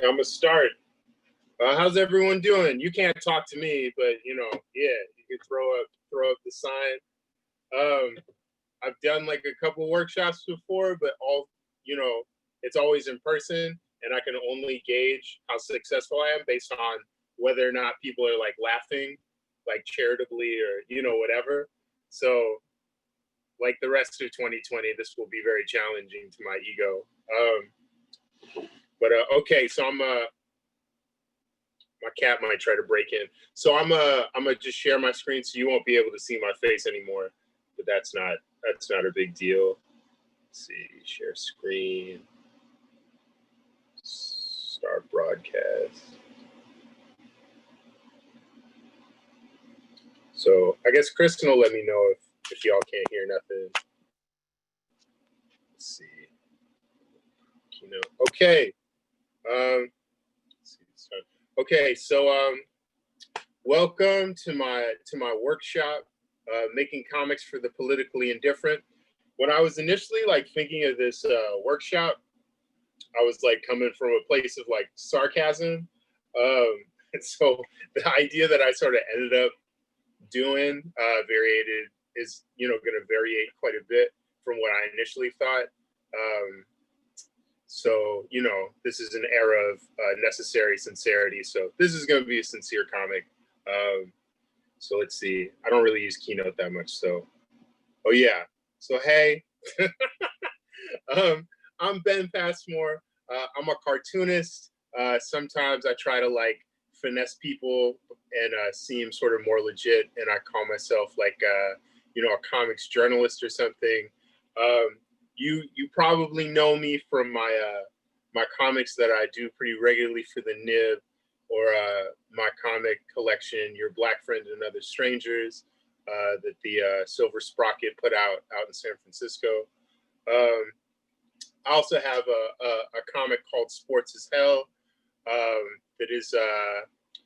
I'm gonna start. How's everyone doing? You can't talk to me, but you know, yeah, you can throw up the sign. I've done like a couple workshops before, but it's always in person, and I can only gauge how successful I am based on whether or not people are like laughing, like charitably or whatever. So, like the rest of 2020, this will be very challenging to my ego. Okay, so my cat might try to break in. So I'm gonna just share my screen so you won't be able to see my face anymore. But that's not a big deal. Let's see, share screen, start broadcast. So I guess Kristen will let me know if y'all can't hear nothing. Let's see. Okay. Okay, so welcome to my workshop, making comics for the politically indifferent. When I was initially like thinking of this workshop, I was like coming from a place of like sarcasm, and so the idea that I sort of ended up doing is going to vary quite a bit from what I initially thought. So, this is an era of necessary sincerity. So this is going to be a sincere comic. So let's see. I don't really use Keynote that much. So, oh yeah. So, hey, I'm Ben Passmore. I'm a cartoonist. Sometimes I try to like finesse people and seem sort of more legit. And I call myself like, a comics journalist or something. You probably know me from my comics that I do pretty regularly for the Nib, or my comic collection, Your Black Friend and Other Strangers, that the Silver Sprocket put out in San Francisco. I also have a comic called Sports is Hell, that is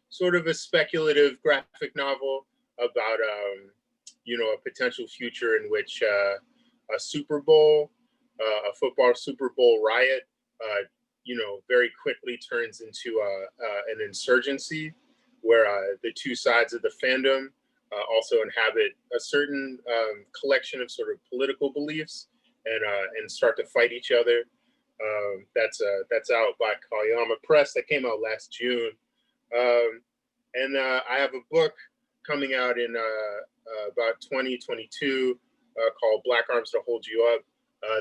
sort of a speculative graphic novel about a potential future in which a Super Bowl, a football Super Bowl riot, very quickly turns into an insurgency where the two sides of the fandom also inhabit a certain collection of sort of political beliefs and start to fight each other. That's out by Kalyama Press. That came out last June. And I have a book coming out in about 2022 called Black Arms to Hold You Up.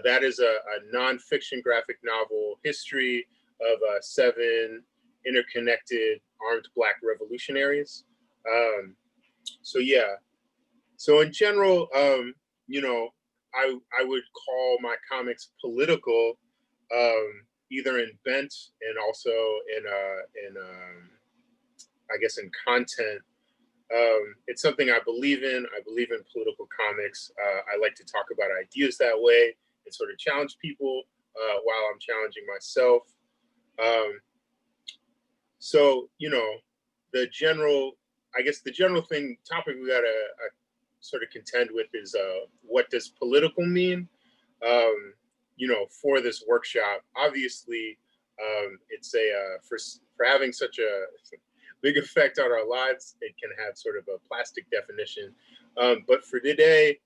That is a nonfiction graphic novel history of 7 interconnected armed Black revolutionaries. So yeah. So in general, I would call my comics political, either in bent and also in I guess in content. It's something I believe in. I believe in political comics. I like to talk about ideas that way and sort of challenge people while I'm challenging myself. So, the general topic we gotta sort of contend with is what does political mean? For this workshop, obviously, it's for having such a big effect on our lives, it can have sort of a plastic definition. But for today,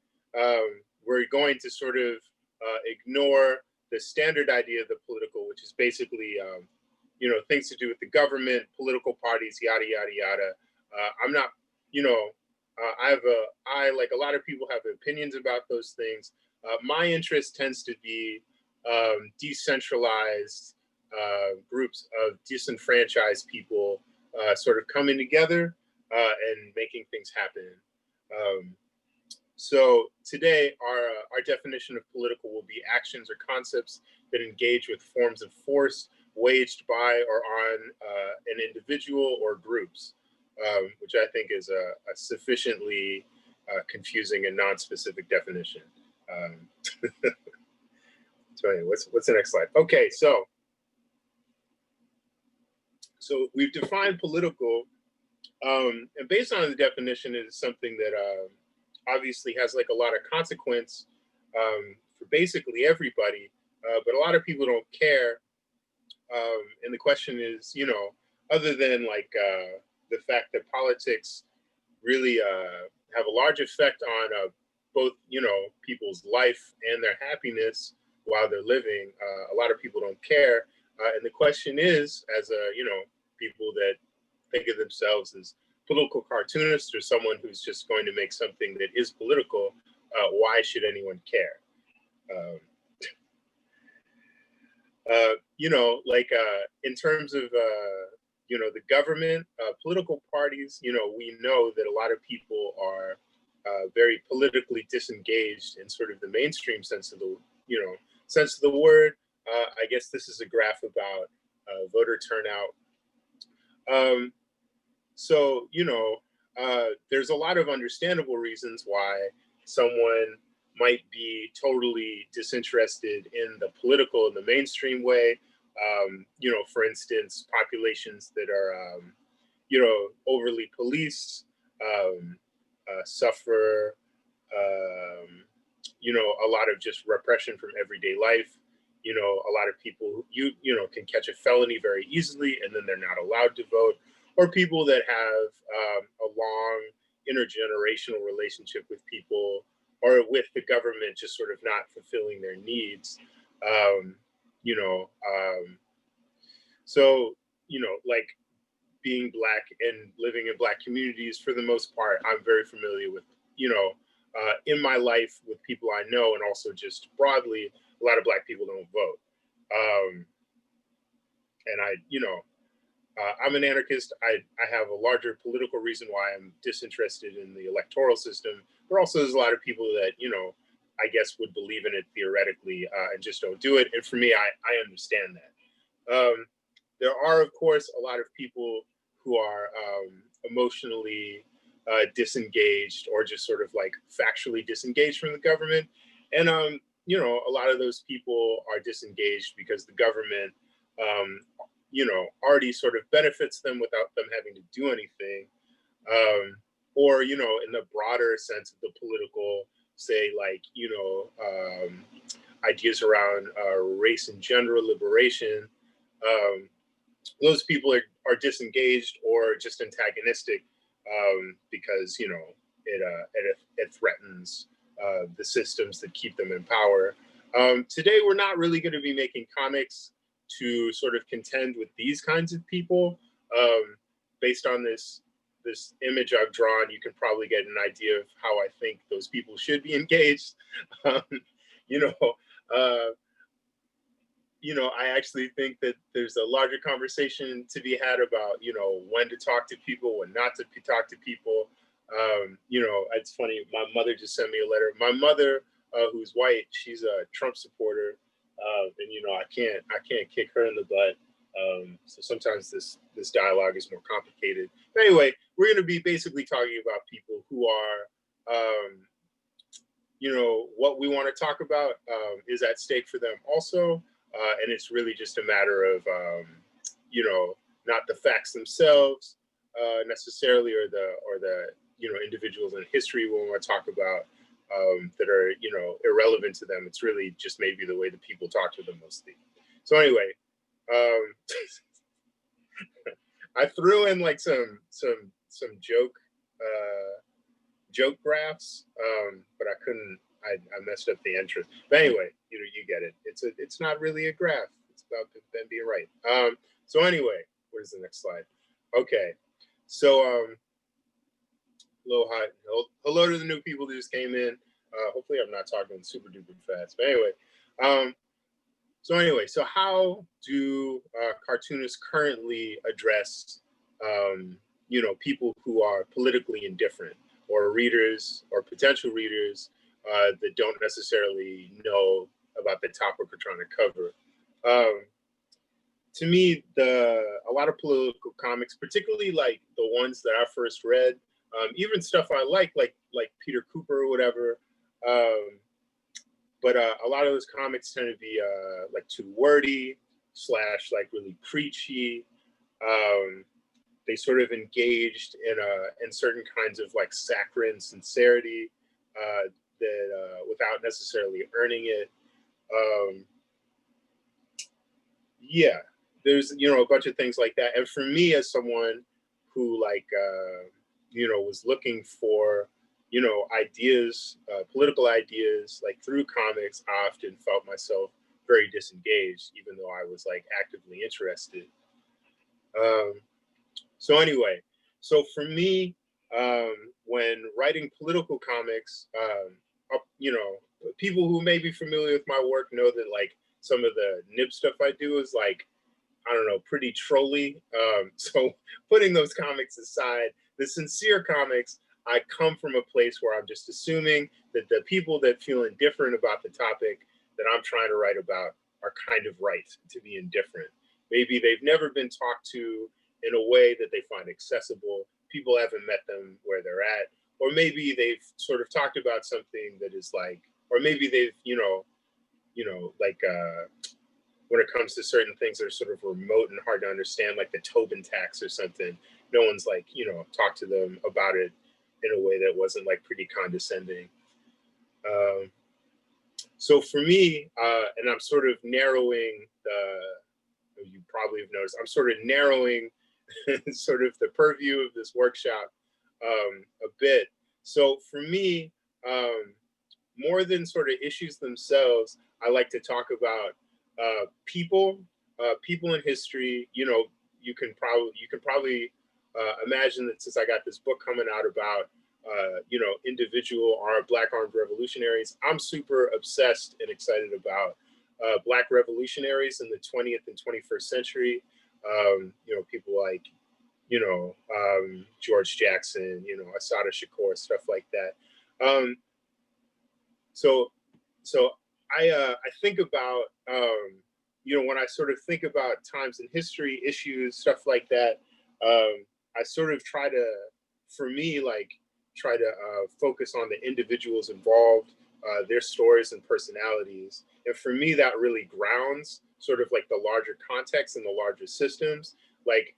we're going to sort of ignore the standard idea of the political, which is basically, things to do with the government, political parties, yada, yada, yada. I'm not, I, like a lot of people, have opinions about those things. My interest tends to be decentralized groups of disenfranchised people sort of coming together and making things happen. So today, our definition of political will be actions or concepts that engage with forms of force waged by or on an individual or groups, which I think is a sufficiently confusing and non-specific definition. So anyway, what's the next slide? Okay, so we've defined political, and based on the definition, it is something that obviously has like a lot of consequence for basically everybody, but a lot of people don't care And the question is, you know, other than like the fact that politics really have a large effect on both, you know, people's life and their happiness while they're living, a lot of people don't care. And the question is, as you know, people that think of themselves as political cartoonists or someone who's just going to make something that is political, why should anyone care? Um, you know, like in terms of, you know, the government, political parties, you know, we know that a lot of people are very politically disengaged in sort of the mainstream sense of the, you know, sense of the word. I guess this is a graph about voter turnout. So, you know, there's a lot of understandable reasons why someone might be totally disinterested in the political and the mainstream way. You know, for instance, populations that are, you know, overly policed, suffer, you know, a lot of just repression from everyday life. You know, a lot of people, you know, can catch a felony very easily and then they're not allowed to vote. Or people that have a long intergenerational relationship with people or with the government just sort of not fulfilling their needs. You know, so, you know, like being Black and living in Black communities, for the most part, I'm very familiar with, you know, in my life with people I know, and also just broadly, a lot of Black people don't vote. And I, you know, I'm an anarchist. I have a larger political reason why I'm disinterested in the electoral system, but also there's a lot of people that, you know, I guess would believe in it theoretically and just don't do it. And for me, I understand that. There are, of course, a lot of people who are emotionally disengaged or just sort of like factually disengaged from the government. And, you know, a lot of those people are disengaged because the government, you know, already sort of benefits them without them having to do anything. Or, you know, in the broader sense of the political, say, like, you know, ideas around race and gender liberation, those people are disengaged or just antagonistic because, you know, it threatens the systems that keep them in power. Today, we're not really going to be making comics to sort of contend with these kinds of people. Based on this image I've drawn, you can probably get an idea of how I think those people should be engaged. You know, you know, I actually think that there's a larger conversation to be had about, you know, when to talk to people, when not to talk to people. You know, it's funny. My mother just sent me a letter. My mother, who's white, she's a Trump supporter, and you know, I can't kick her in the butt. So sometimes this dialogue is more complicated. But anyway, we're going to be basically talking about people who are, you know, what we want to talk about is at stake for them also. And it's really just a matter of, you know, not the facts themselves necessarily, or the you know, individuals in history we want to talk about that are, you know, irrelevant to them. It's really just maybe the way the people talk to them mostly. So anyway, I threw in like some joke graphs, but I couldn't. I messed up the entrance. But anyway, you know, you get it. It's not really a graph. It's about them being right. So anyway, what is the next slide? Okay, so hello to the new people that just came in. Hopefully, I'm not talking super duper fast. But anyway, so how do cartoonists currently address, you know, people who are politically indifferent, or readers or potential readers that don't necessarily know about the topic we're trying to cover? To me, a lot of political comics, particularly like the ones that I first read, even stuff I like Peter Cooper or whatever, but a lot of those comics tend to be like too wordy / like really preachy. They sort of engaged in certain kinds of like saccharine sincerity that without necessarily earning it. Yeah, there's, you know, a bunch of things like that. And for me, as someone who like, you know, was looking for, you know, ideas, political ideas, like through comics, I often felt myself very disengaged, even though I was like actively interested. So anyway, so for me, when writing political comics, you know, people who may be familiar with my work know that like some of the nib stuff I do is like, I don't know, pretty trolly. So putting those comics aside, the sincere comics, I come from a place where I'm just assuming that the people that feel indifferent about the topic that I'm trying to write about are kind of right to be indifferent. Maybe they've never been talked to in a way that they find accessible. People haven't met them where they're at. Or maybe they've sort of talked about something that is like, or maybe they've, like when it comes to certain things that are sort of remote and hard to understand, like the Tobin tax or something, no one's like, talked to them about it in a way that wasn't like pretty condescending. So for me, and I'm sort of narrowing you probably have noticed, I'm sort of narrowing sort of the purview of this workshop a bit. So for me, more than sort of issues themselves, I like to talk about people in history. You can probably imagine that since I got this book coming out about individual Black armed revolutionaries, I'm super obsessed and excited about Black revolutionaries in the 20th and 21st century. People like George Jackson, Assata Shakur, stuff like that. So I think about when I sort of think about times in history, issues, stuff like that. I sort of try to focus on the individuals involved, their stories and personalities. And for me, that really grounds sort of like the larger context and the larger systems. Like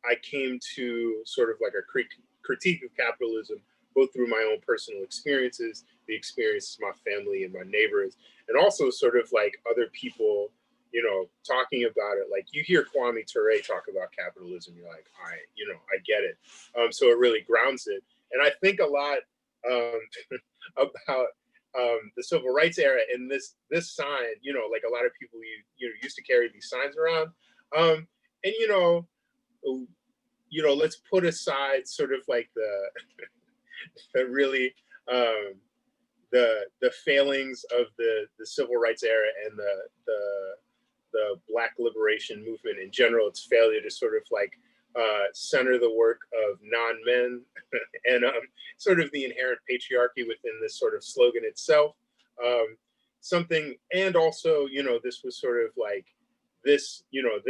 I came to sort of like a critique of capitalism, both through my own personal experiences, the experiences of my family and my neighbors, and also sort of like other people, talking about it. Like you hear Kwame Ture talk about capitalism, you're like, I get it. So it really grounds it. And I think a lot about the civil rights era and this sign, like a lot of people used to carry these signs around. And let's put aside sort of like the really the failings of the civil rights era and the Black liberation movement in general, its failure to sort of like center the work of non-men and sort of the inherent patriarchy within this sort of slogan itself. And also, this was sort of like this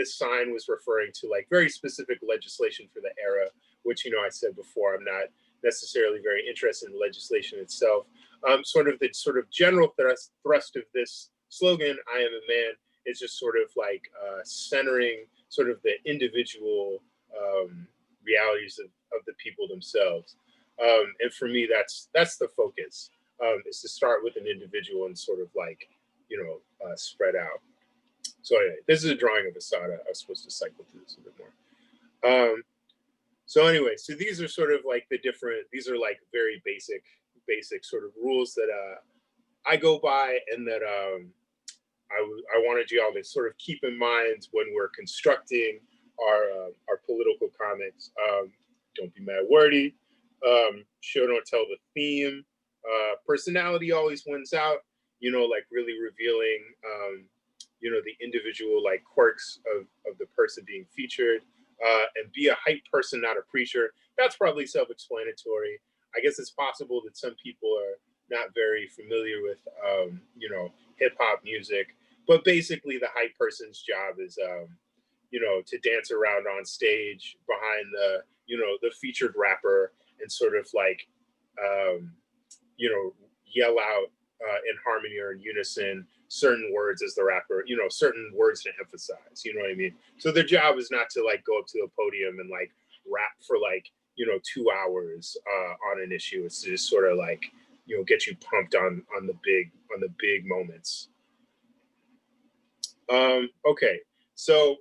sign was referring to like very specific legislation for the era, which, I said before, I'm not necessarily very interested in legislation itself. Sort of the sort of general thrust of this slogan, I am a man, is just sort of like centering sort of the individual realities of the people themselves. And for me, that's the focus, is to start with an individual and sort of like, spread out. So anyway, this is a drawing of Assata. I was supposed to cycle through this a bit more. So anyway, so these are sort of like these are like very basic sort of rules that I go by, and that I wanted you all to sort of keep in mind when we're constructing our political comics. Don't be mad wordy. Show don't tell the theme. Personality always wins out. Like really revealing the individual like quirks of the person being featured. And be a hype person, not a preacher. That's probably self-explanatory. I guess it's possible that some people are not very familiar with, hip hop music, but basically the hype person's job is, to dance around on stage behind the featured rapper and sort of like, yell out in harmony or in unison certain words as the rapper, certain words to emphasize, you know what I mean? So their job is not to like go up to a podium and like rap for like, 2 hours on an issue. It's to just sort of like, get you pumped on the big moments. Okay, So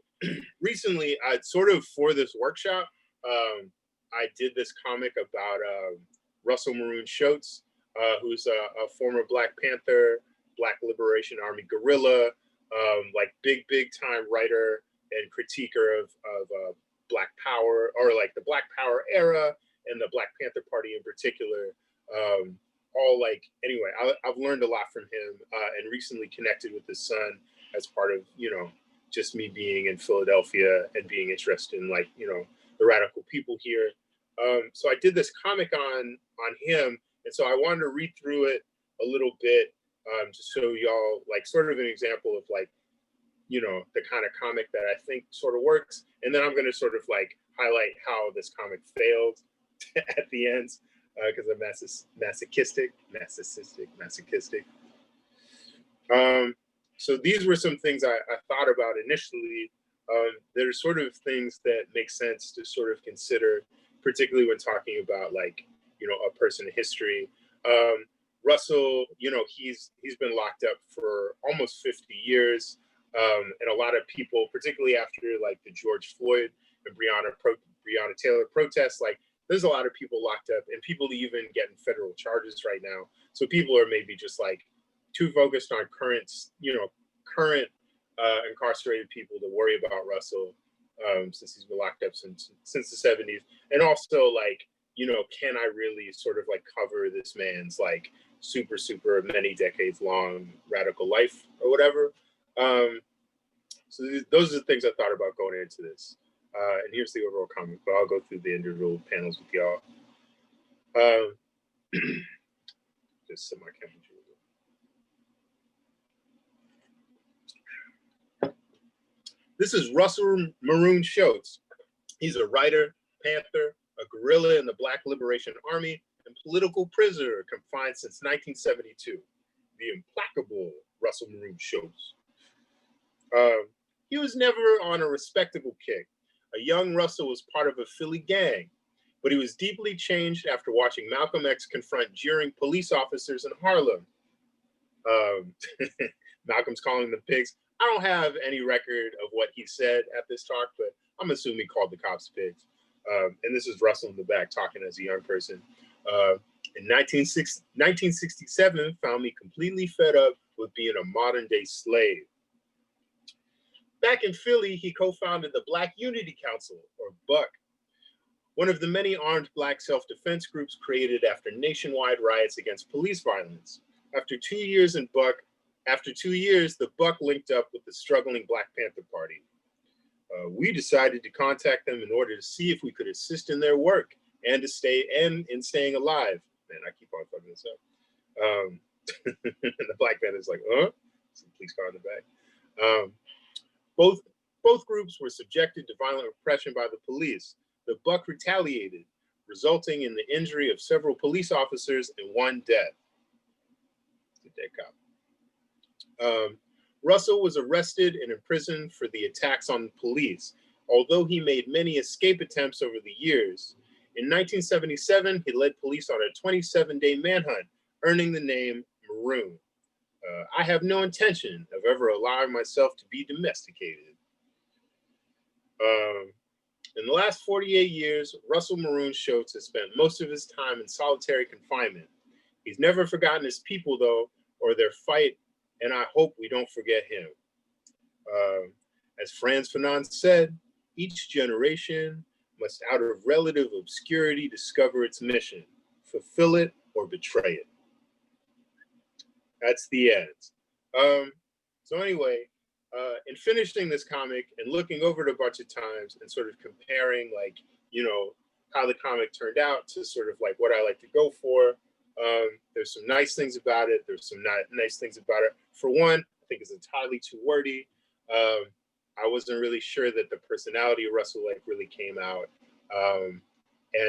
recently, I sort of, for this workshop, I did this comic about Russell Maroon Shoatz, who's a former Black Panther, Black Liberation Army guerrilla, like big time writer and critiquer of Black Power, or like the Black Power era and the Black Panther Party in particular. All like, anyway, I've learned a lot from him, and recently connected with his son as part of, you know, just me being in Philadelphia and being interested in, like, you know, the radical people here. So I did this comic on him, and so I wanted to read through it a little bit, to show y'all, like, sort of an example of, like, you know, the kind of comic that I think sort of works, and then I'm going to sort of like highlight how this comic failed at the end, because I'm masochistic. So these were some things I thought about initially. There's sort of things that make sense to sort of consider, particularly when talking about, like, you know, a person in history. Russell, you know, he's been locked up for almost 50 years. And a lot of people, particularly after like the George Floyd and Breonna Taylor protests, like, there's a lot of people locked up, and people even getting federal charges right now. So people are maybe just like too focused on current incarcerated people to worry about Russell, since he's been locked up since the 70s. And also, like, you know, can I really sort of like cover this man's like super many decades long radical life or whatever? So those are the things I thought about going into this. And here's the overall comic, but I'll go through the individual panels with y'all. Just set my camera. This is Russell Maroon Shoatz. He's a writer, Panther, a guerrilla in the Black Liberation Army, and political prisoner confined since 1972. The implacable Russell Maroon Shoatz. He was never on a respectable kick. A young Russell was part of a Philly gang, but he was deeply changed after watching Malcolm X confront jeering police officers in Harlem. Malcolm's calling them pigs. I don't have any record of what he said at this talk, but I'm assuming he called the cops pigs. And this is Russell in the back talking as a young person. In 1967, found me completely fed up with being a modern day slave. Back in Philly, he co-founded the Black Unity Council, or BUCK, one of the many armed Black self-defense groups created after nationwide riots against police violence. After 2 years, the BUCK linked up with the struggling Black Panther Party. We decided to contact them in order to see if we could assist in their work and in staying alive. Man, I keep on fucking this up. The Black Panther's like, some police car in the back. Both groups were subjected to violent repression by the police. The BUCK retaliated, resulting in the injury of several police officers and one death. The dead cop. Russell was arrested and imprisoned for the attacks on the police, although he made many escape attempts over the years. In 1977, he led police on a 27-day manhunt, earning the name Maroon. I have no intention of ever allowing myself to be domesticated. In the last 48 years, Russell Maroon Shoatz has spent most of his time in solitary confinement. He's never forgotten his people, though, or their fight, and I hope we don't forget him. As Frantz Fanon said, each generation must, out of relative obscurity, discover its mission, fulfill it, or betray it. That's the end. So anyway, in finishing this comic and looking over it a bunch of times and sort of comparing, like, you know, how the comic turned out to sort of like what I like to go for, there's some nice things about it. There's some not nice things about it. For one, I think it's entirely too wordy. I wasn't really sure that the personality of Russell like really came out. And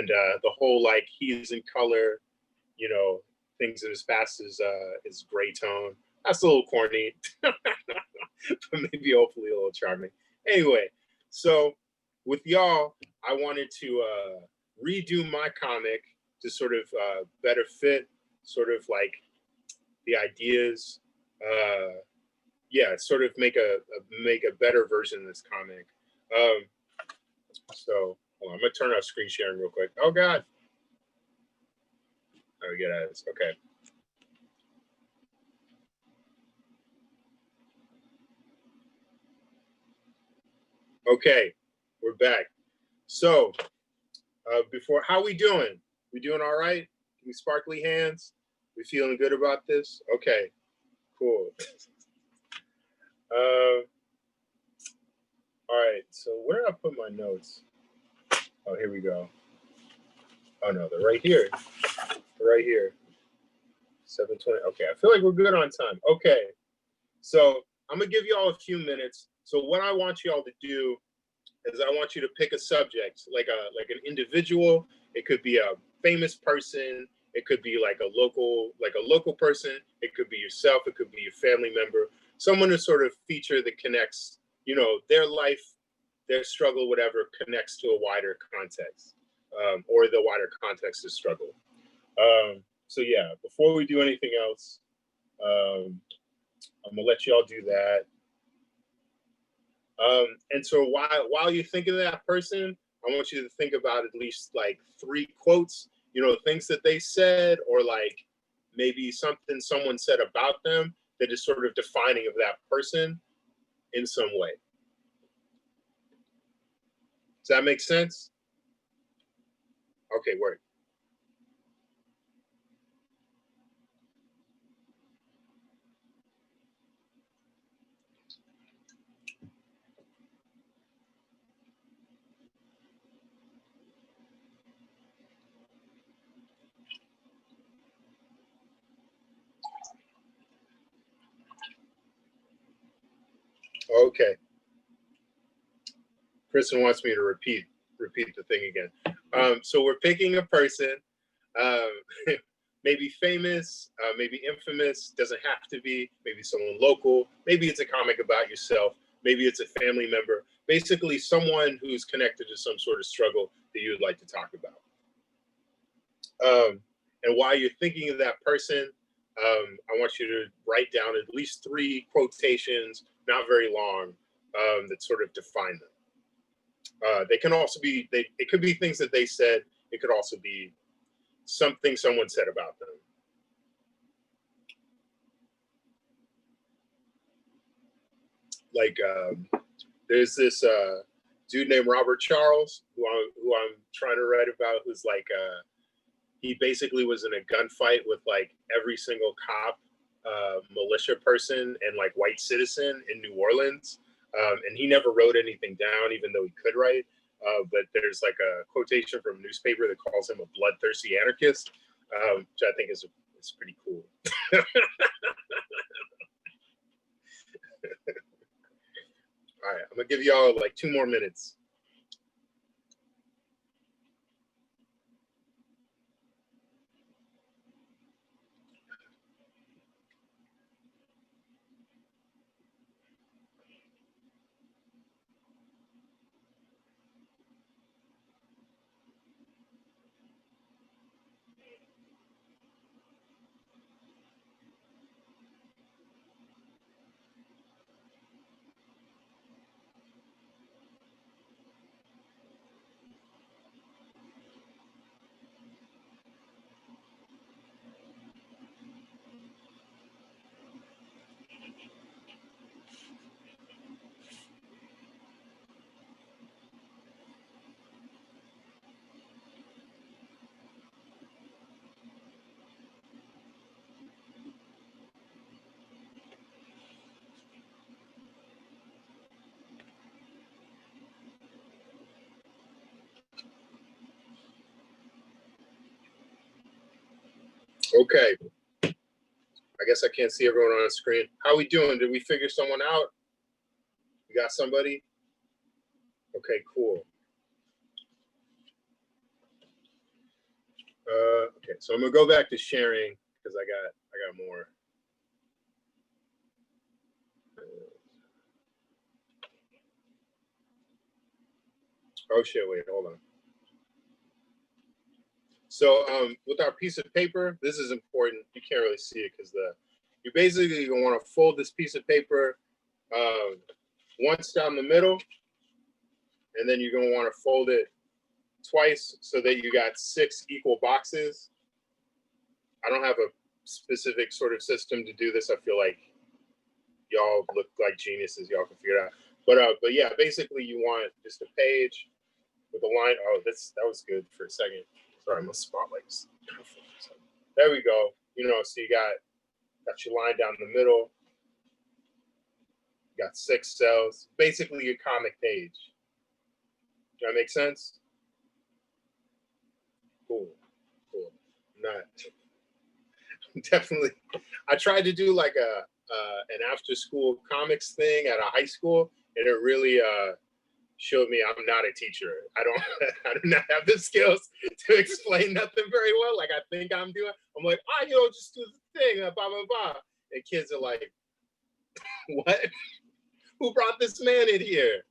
the whole like he's in color, you know, things in his past is gray tone. That's a little corny, but maybe hopefully a little charming. Anyway, so with y'all, I wanted to redo my comic to sort of better fit sort of like the ideas yeah, sort of make a better version of this comic. So hold on, I'm gonna turn off screen sharing real quick. Oh God. How do we get out of this? Okay. Okay, we're back. So before, how we doing? We doing all right? Give me sparkly hands. We feeling good about this? Okay, cool. All right, so where did I put my notes? Oh, here we go. Oh no, they're right here. They're right here. 7:20. Okay, I feel like we're good on time. Okay, so I'm gonna give you all a few minutes. So what I want you all to do is I want you to pick a subject, like an individual. It could be a famous person. It could be like a local person. It could be yourself. It could be your family member. Someone to sort of feature that connects, you know, their life, their struggle, whatever, connects to a wider context, or the wider context of struggle. So yeah, before we do anything else, I'm gonna let y'all do that. And so while you think of that person, I want you to think about at least like 3 quotes, you know, things that they said, or like maybe something someone said about them that is sort of defining of that person in some way. Does that make sense? Okay, word. Okay. Kristen wants me to repeat the thing again. So we're picking a person, um, maybe famous, maybe infamous, doesn't have to be, maybe someone local, maybe it's a comic about yourself, maybe it's a family member, basically someone who's connected to some sort of struggle that you would like to talk about. And while you're thinking of that person, I want you to write down at least 3 quotations, not very long, that sort of define them. They can also be, it could be things that they said. It could also be something someone said about them. Like there's this dude named Robert Charles who I'm trying to write about, who's like he basically was in a gunfight with like every single cop, militia person, and like white citizen in New Orleans. And he never wrote anything down, even though he could write. But there's like a quotation from a newspaper that calls him a bloodthirsty anarchist, which I think is pretty cool. All right, I'm gonna give y'all like 2 more minutes. Okay. I guess I can't see everyone on the screen. How we doing? Did we figure someone out? You got somebody? Okay, cool. Okay, so I'm gonna go back to sharing because I got more. Oh shit! Wait, hold on. So with our piece of paper, this is important. You can't really see it because you basically gonna want to fold this piece of paper once down the middle, and then you're gonna want to fold it twice so that you got 6 equal boxes. I don't have a specific sort of system to do this. I feel like y'all look like geniuses. Y'all can figure it out. But yeah, basically you want just a page with a line. Oh, that was good for a second. Sorry, my spotlight's. There we go. You know, so you got your line down the middle. You got 6 cells. Basically your comic page. Does that make sense? Cool. Not definitely. I tried to do like an after school comics thing at a high school, and it really showed me I'm not a teacher. I do not have the skills to explain nothing very well. Like I think I'm doing. I'm like, just do the thing, blah blah blah. And kids are like, what? Who brought this man in here?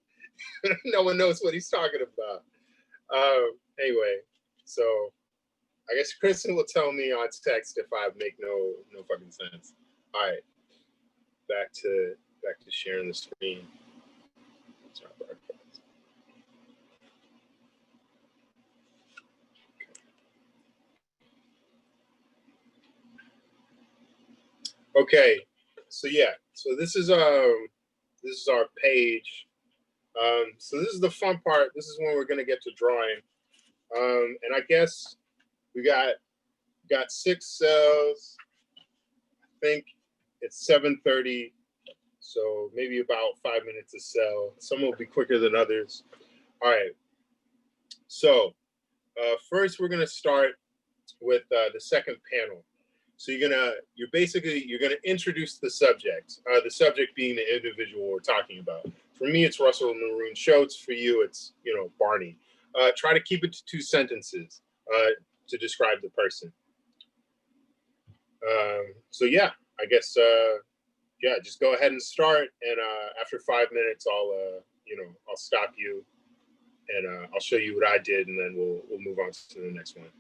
No one knows what he's talking about. Anyway, so I guess Kristen will tell me on text if I make no fucking sense. All right, back to sharing the screen. Okay, so yeah, so this is our page. So this is the fun part. This is when we're gonna get to drawing. And I guess we got 6 cells. I think it's 7:30, so maybe about 5 minutes a cell. Some will be quicker than others. All right. So first, we're gonna start with the second panel. So you're gonna introduce the subject. The subject being the individual we're talking about. For me, it's Russell Maroon Shoatz. For you, it's Barney. Try to keep it to 2 sentences to describe the person. So yeah, I guess just go ahead and start. And after 5 minutes, I'll stop you and I'll show you what I did, and then we'll move on to the next one.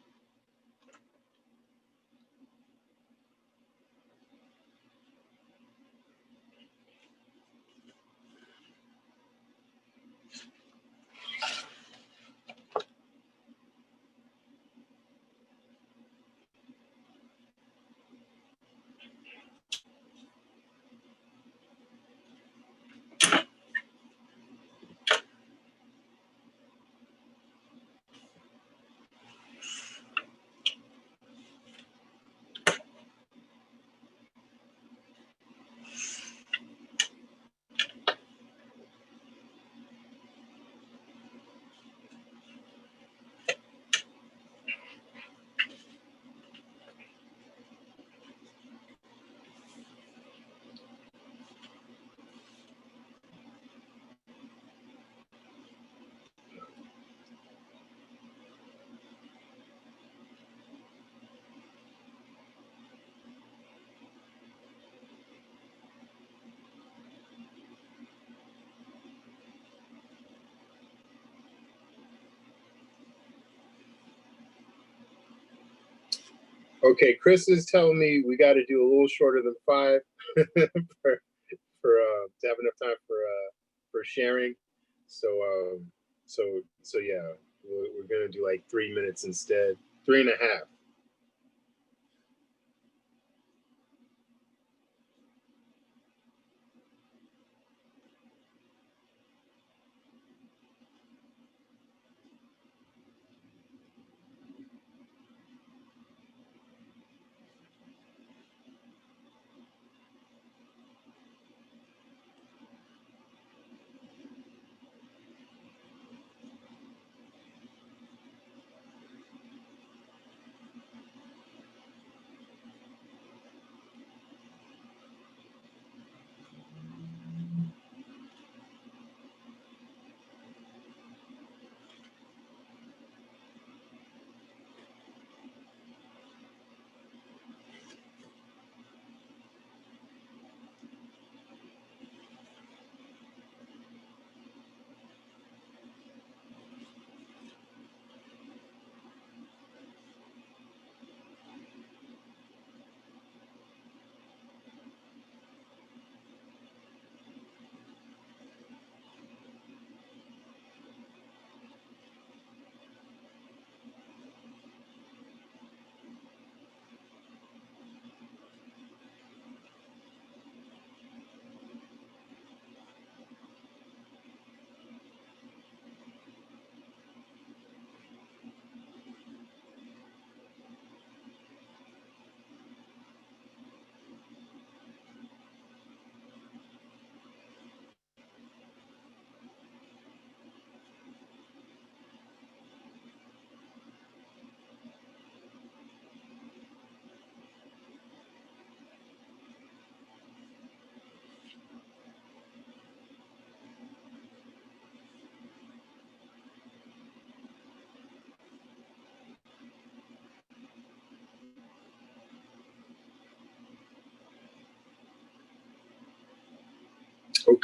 Okay, Chris is telling me we got to do a little shorter than 5 for to have enough time for sharing. So yeah, we're gonna do like 3 minutes instead, 3.5.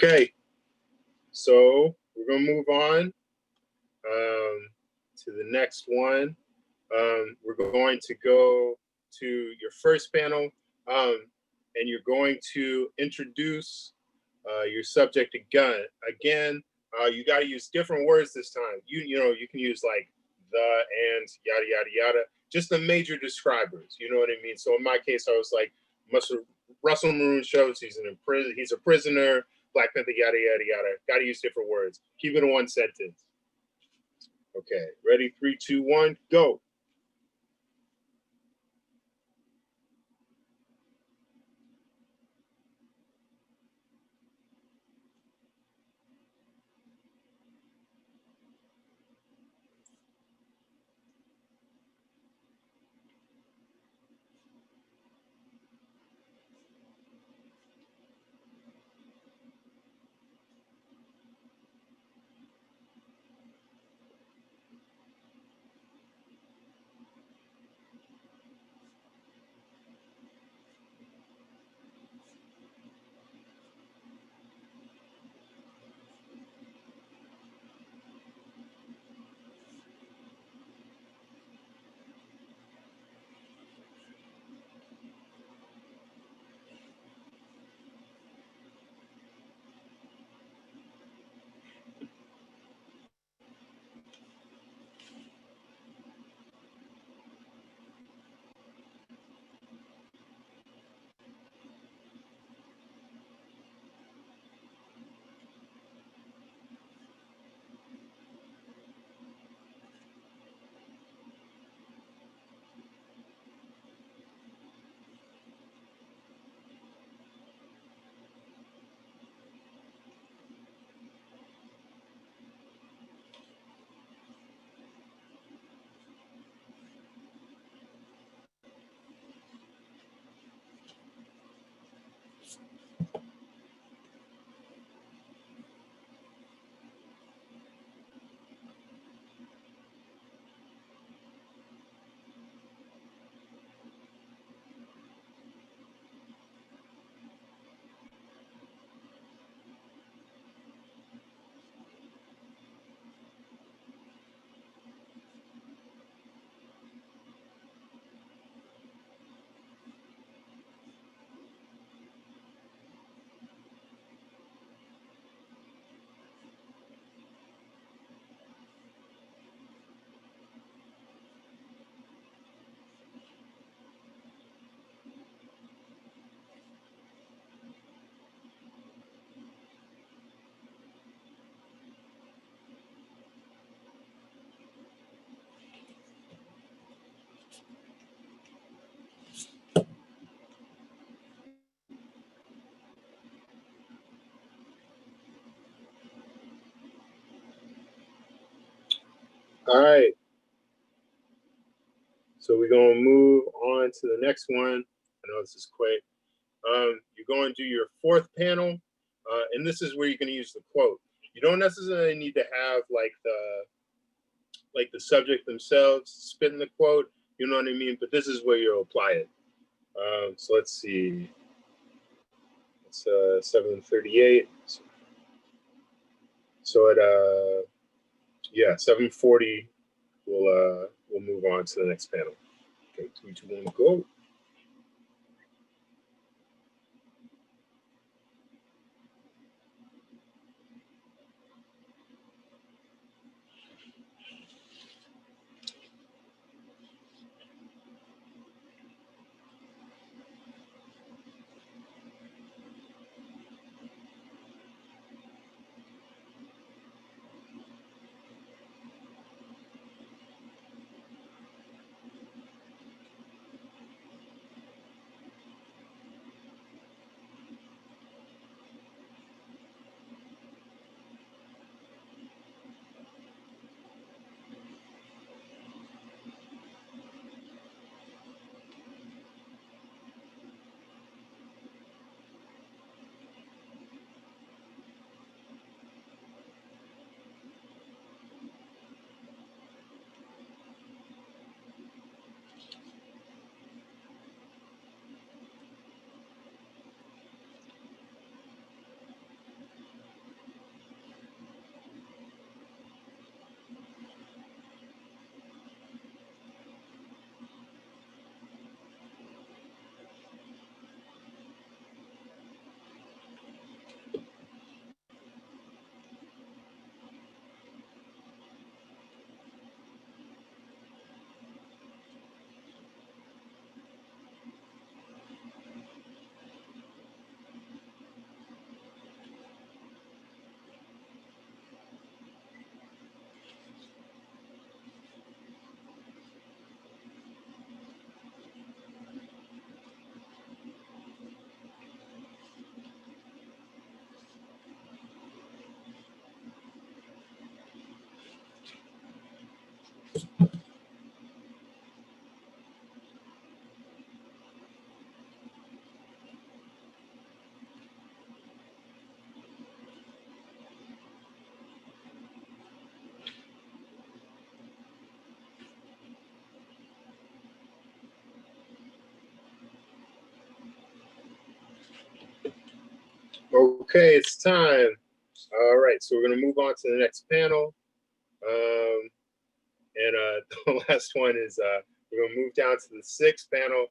Okay, so we're gonna move on to the next one. We're going to go to your first panel, and you're going to introduce your subject again. You got to use different words this time. You know, you can use like the, and, yada, yada, yada, just the major describers, you know what I mean? So in my case, I was like, Russell Maroon Shoatz, he's a prisoner, Black Panther, yada, yada, yada. Got to use different words. Keep it in one sentence. Okay, ready? 3, 2, 1, go. All right. So we're going to move on to the next one. I know this is quick. You're going to do your fourth panel, and this is where you're going to use the quote. You don't necessarily need to have like the subject themselves spitting the quote, you know what I mean? But this is where you'll apply it. So let's see. It's 7:38. So at 7:40, we'll move on to the next panel. Okay, 3, 2, 1, go. Okay, it's time. All right, so we're going to move on to the next panel. The last one is we're going to move down to the sixth panel.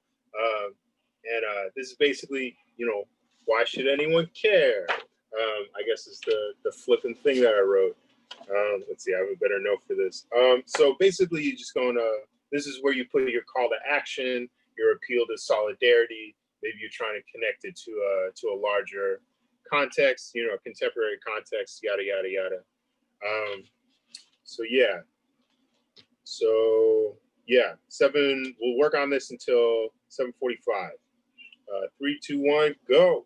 This is basically, you know, why should anyone care? I guess it's the flipping thing that I wrote. Let's see, I have a better note for this. So basically, you're just going to, this is where you put your call to action, your appeal to solidarity. Maybe you're trying to connect it to a larger context, you know, a contemporary context, yada, yada, yada. So yeah. So yeah, we'll work on this until 7:45. 3, 2, 1, go.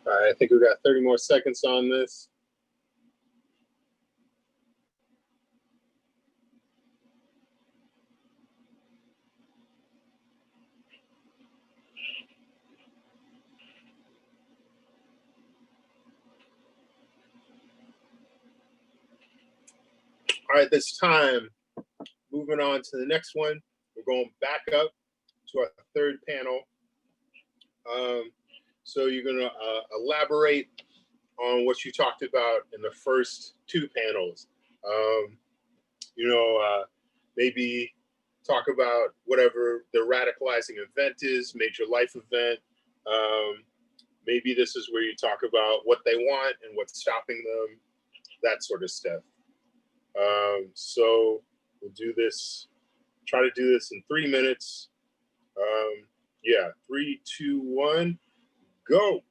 All right, I think we got 30 more seconds on this. All right, this time, moving on to the next one. We're going back up to our third panel. So you're going to elaborate on what you talked about in the first two panels. You know, maybe talk about whatever the radicalizing event is, major life event, maybe this is where you talk about what they want and what's stopping them, that sort of stuff. So we'll do this, try to do this in 3 minutes. Yeah, 3, 2, 1, go.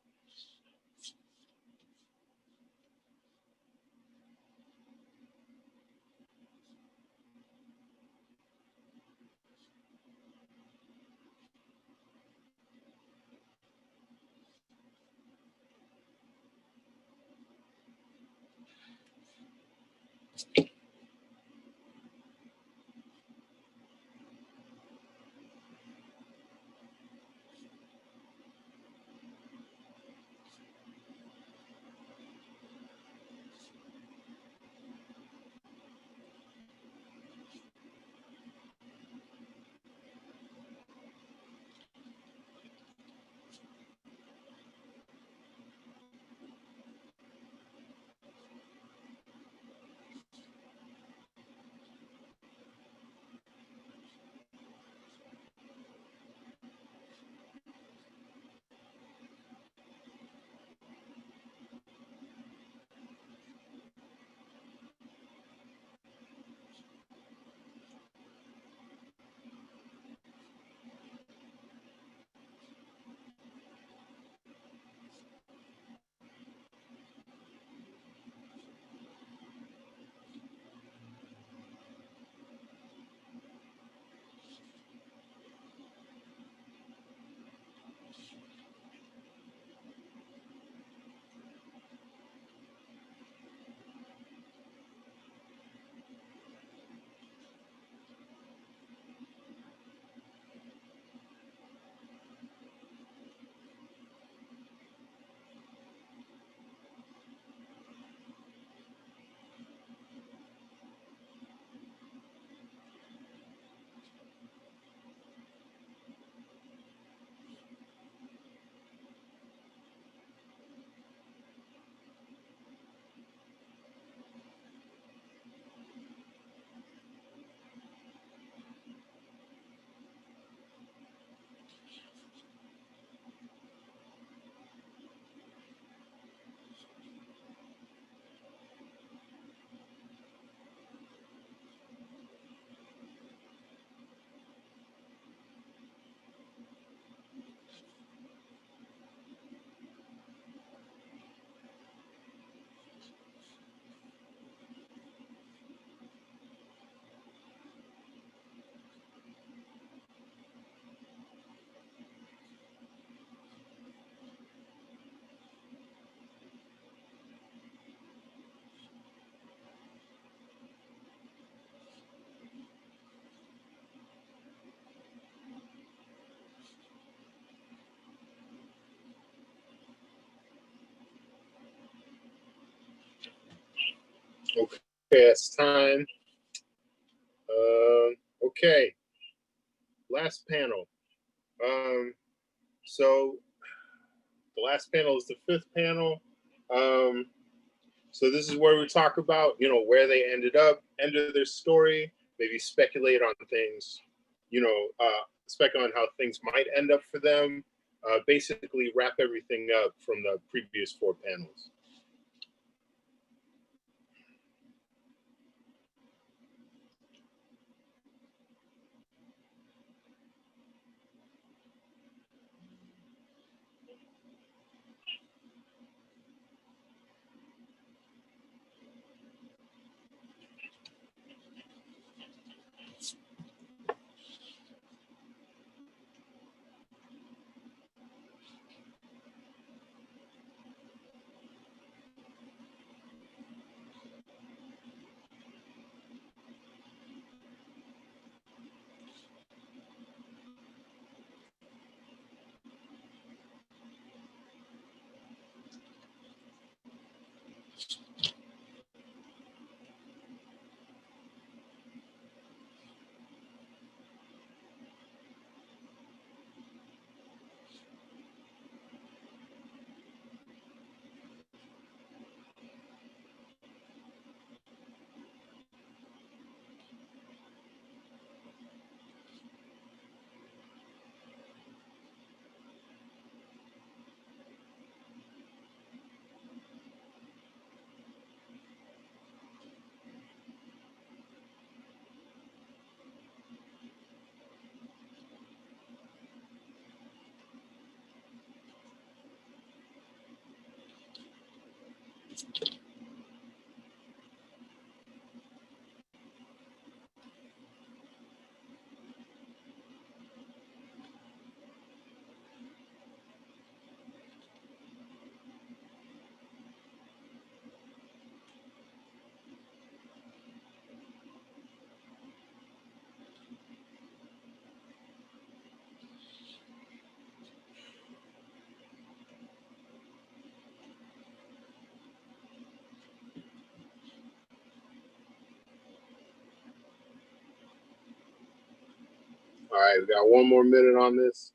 Okay, it's time. Okay, last panel. So the last panel is the 5th panel. So this is where we talk about, you know, where they ended up, end of their story, maybe speculate on things, you know, speculate on how things might end up for them. Basically wrap everything up from the previous 4 panels. All right, we got 1 more minute on this.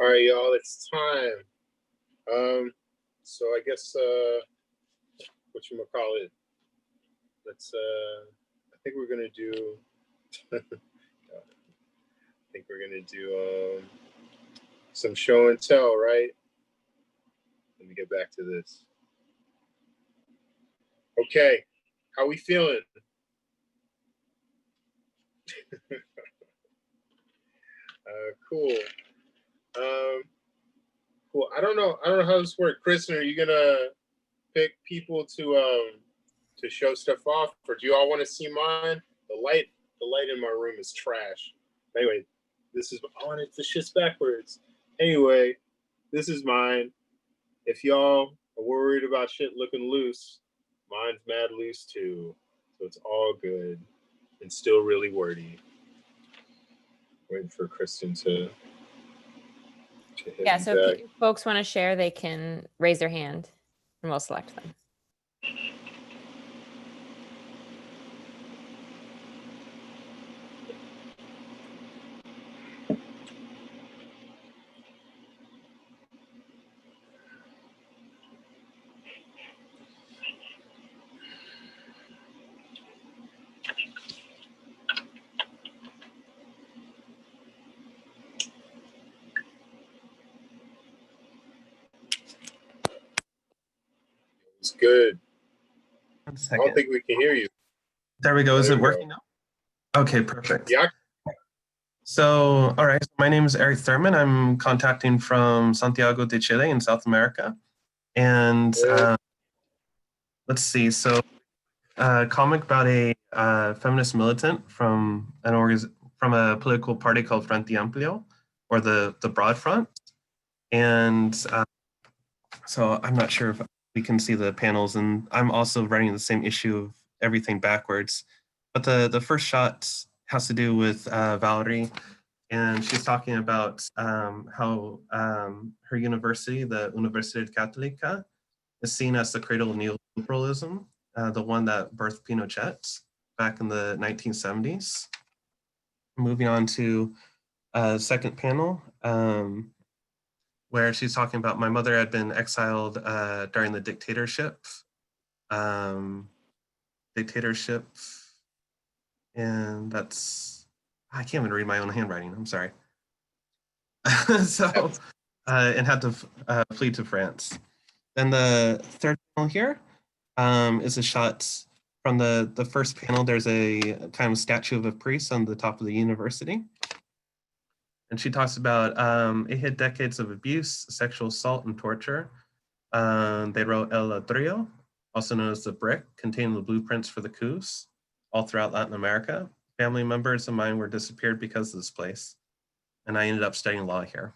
All right, y'all, it's time. So I guess whatchamacallit, let's I think we're gonna do some show and tell, right? Let me get back to this. Okay, how we feeling? Cool. Cool. I don't know how this works. Kristen, are you gonna pick people to show stuff off, or do you all want to see mine? The light in my room is trash. Anyway, this is the shit's backwards. Anyway, this is mine. If y'all are worried about shit looking loose, mine's mad loose too. So it's all good and still really wordy. Waiting for Kristen to hit Yeah, so back. if folks want to share, they can raise their hand and we'll select them. It's good. 1 I second. don't think we can hear you. There we go. Oh, Is there it we go. working now? Okay, perfect. Yeah. So, all right. My name is Eric Thurman. I'm contacting from Santiago de Chile in South America. And let's see. So, a comic about a feminist militant from a political party called Frente Amplio, or the Broad Front. And so I'm not sure if we can see the panels, and I'm also writing the same issue of everything backwards. But the first shot has to do with Valerie, and she's talking about how her university, the Universidad Católica, is seen as the cradle of neoliberalism, the one that birthed Pinochet back in the 1970s. Moving on to second panel, where she's talking about my mother had been exiled during the dictatorship. And that's, I can't even read my own handwriting, I'm sorry. So, and had to flee to France. Then the third panel here is a shot from the first panel. There's a kind of statue of a priest on the top of the university. And she talks about it hid decades of abuse, sexual assault, and torture. They wrote El Ladrillo, also known as the brick, containing the blueprints for the coups all throughout Latin America. Family members of mine were disappeared because of this place, and I ended up studying law here.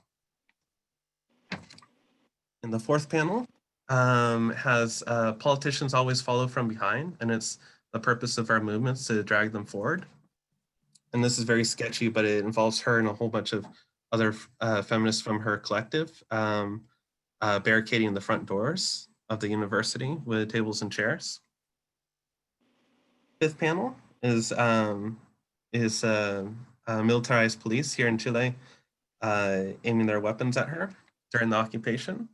In the fourth panel has politicians always follow from behind, and it's the purpose of our movements to drag them forward. And this is very sketchy, but it involves her and a whole bunch of other feminists from her collective barricading the front doors of the university with tables and chairs. Fifth panel is militarized police here in Chile aiming their weapons at her during the occupation.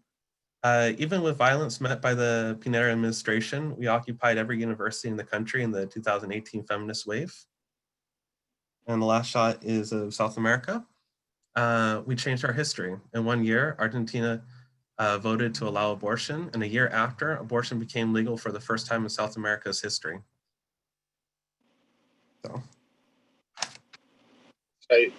Even with violence met by the Pinera administration, we occupied every university in the country in the 2018 feminist wave. And the last shot is of South America. We changed our history. In 1 year, Argentina voted to allow abortion, and a year after, abortion became legal for the first time in South America's history. So. Hey.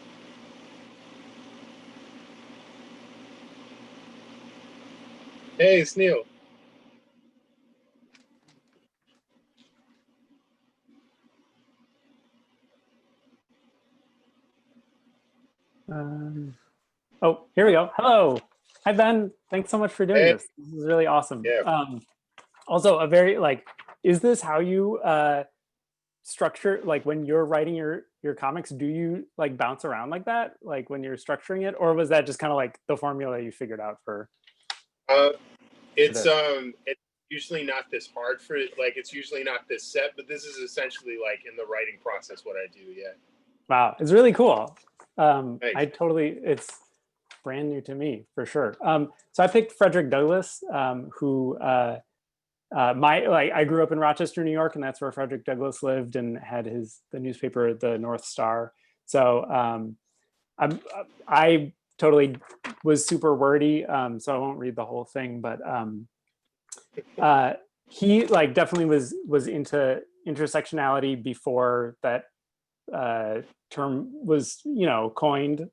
Hey, it's Neil. Oh, here we go. Hello. Hi, Ben. Thanks so much for doing Hey. this. This is really awesome. Yeah. Also, a very, like, is this how you structure, like when you're writing your comics, do you like bounce around like that? Like when you're structuring it, or was that just kind of like the formula you figured out for? It's usually not this hard for it. Like it's usually not this set, but this is essentially like in the writing process what I do. Yeah. Wow, it's really cool. Thanks. It's brand new to me for sure. So I picked Frederick Douglass, who I grew up in Rochester, New York, and that's where Frederick Douglass lived and had the newspaper, the North Star. So I totally was super wordy, so I won't read the whole thing, but he like definitely was into intersectionality before that term was, coined.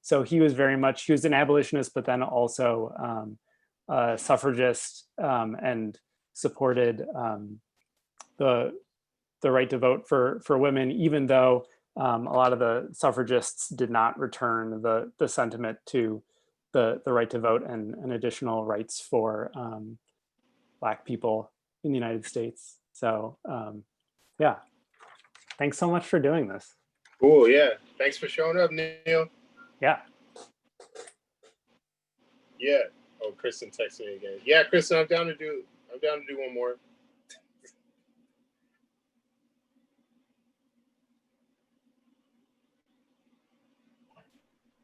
So he was he was an abolitionist, but then also a suffragist, and supported the right to vote for women, even though a lot of the suffragists did not return the sentiment to the right to vote and additional rights for Black people in the United States. So yeah, thanks so much for doing this. Cool. Yeah. Thanks for showing up, Neil. Yeah. Yeah. Oh, Kristen texted me again. Yeah, Kristen, I'm down to do one more.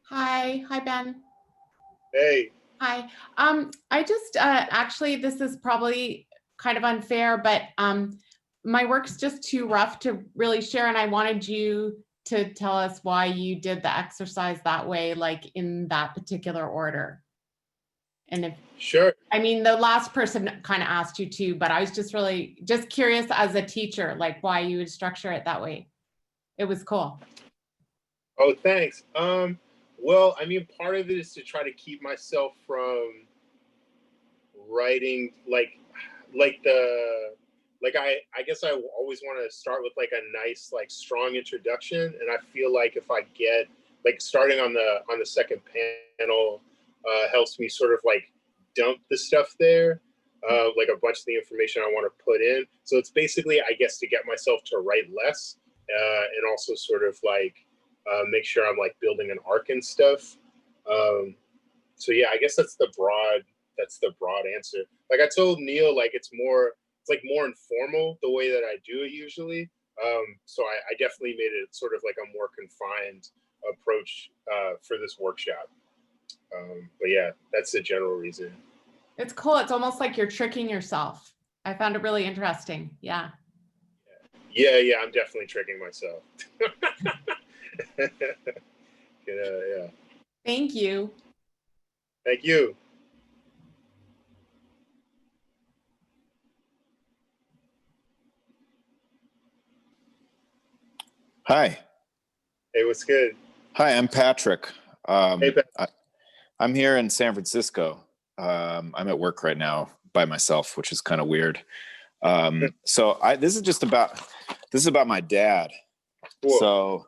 Hi, Ben. Hey. Hi. I just actually, this is probably kind of unfair, but my work's just too rough to really share, and I wanted you to tell us why you did the exercise that way, like in that particular order. And if Sure. I mean, the last person kind of asked you too, but I was just really just curious as a teacher, like why you would structure it that way. It was cool. Oh, thanks. Well, I mean, part of it is to try to keep myself from writing I guess I always want to start with like a nice, like strong introduction. And I feel like if I get like starting on the second panel helps me sort of like dump the stuff there, like a bunch of the information I want to put in. So it's basically, I guess, to get myself to write less and also sort of like make sure I'm like building an arc and stuff. So yeah, I guess that's the broad answer. Like I told Neil, like it's like more informal the way that I do it usually. So I definitely made it sort of like a more confined approach for this workshop. But yeah, that's the general reason. It's cool. It's almost like you're tricking yourself. I found it really interesting. Yeah. Yeah, I'm definitely tricking myself. Yeah. Thank you. Thank you. Hi. Hey, what's good? Hi, I'm Patrick. Hey, Patrick. I'm here in San Francisco. I'm at work right now by myself, which is kind of weird. So this is about my dad. Cool. So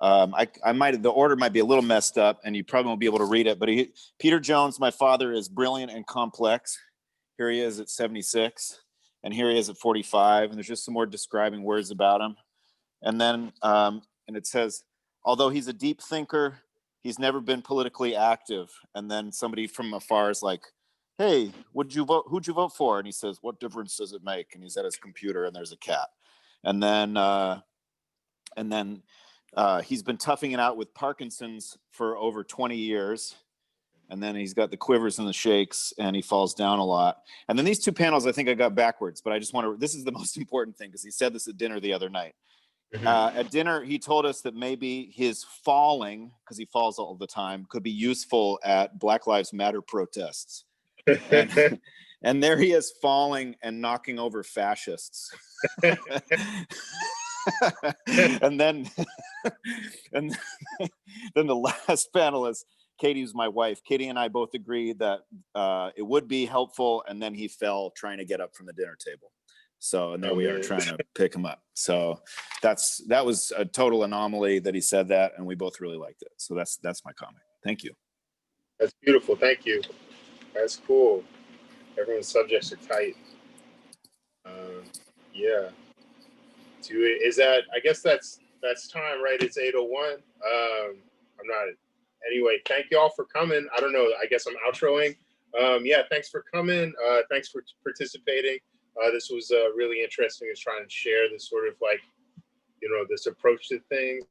the order might be a little messed up and you probably won't be able to read it, but Peter Jones, my father, is brilliant and complex. Here he is at 76 and here he is at 45. And there's just some more describing words about him. And then, and it says, although he's a deep thinker, he's never been politically active. And then somebody from afar is like, hey, who'd you vote for? And he says, what difference does it make? And he's at his computer and there's a cat. And then he's been toughing it out with Parkinson's for over 20 years. And then he's got the quivers and the shakes and he falls down a lot. And then these two panels, I think I got backwards, but I just this is the most important thing because he said this at dinner the other night. Mm-hmm. At dinner, he told us that maybe his falling, because he falls all the time, could be useful at Black Lives Matter protests. And there he is falling and knocking over fascists. and then the last panel is Katie's my wife. Katie and I both agreed that it would be helpful, and then he fell trying to get up from the dinner table. So, and there we are trying to pick him up. So that was a total anomaly that he said that, and we both really liked it. So that's my comment. Thank you. That's beautiful. Thank you. That's cool. Everyone's subjects are tight. Yeah. Is that? I guess that's time, right? It's 8:01. I'm not. Anyway, thank you all for coming. I don't know. I guess I'm outroing. Yeah. Thanks for coming. Thanks for participating. This was really interesting. Is trying to share this sort of like, this approach to things.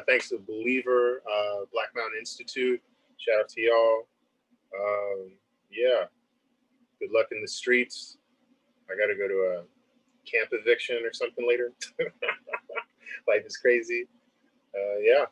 Thanks to Believer, Black Mountain Institute. Shout out to y'all. Yeah. Good luck in the streets. I got to go to a camp eviction or something later. Life is crazy. Yeah.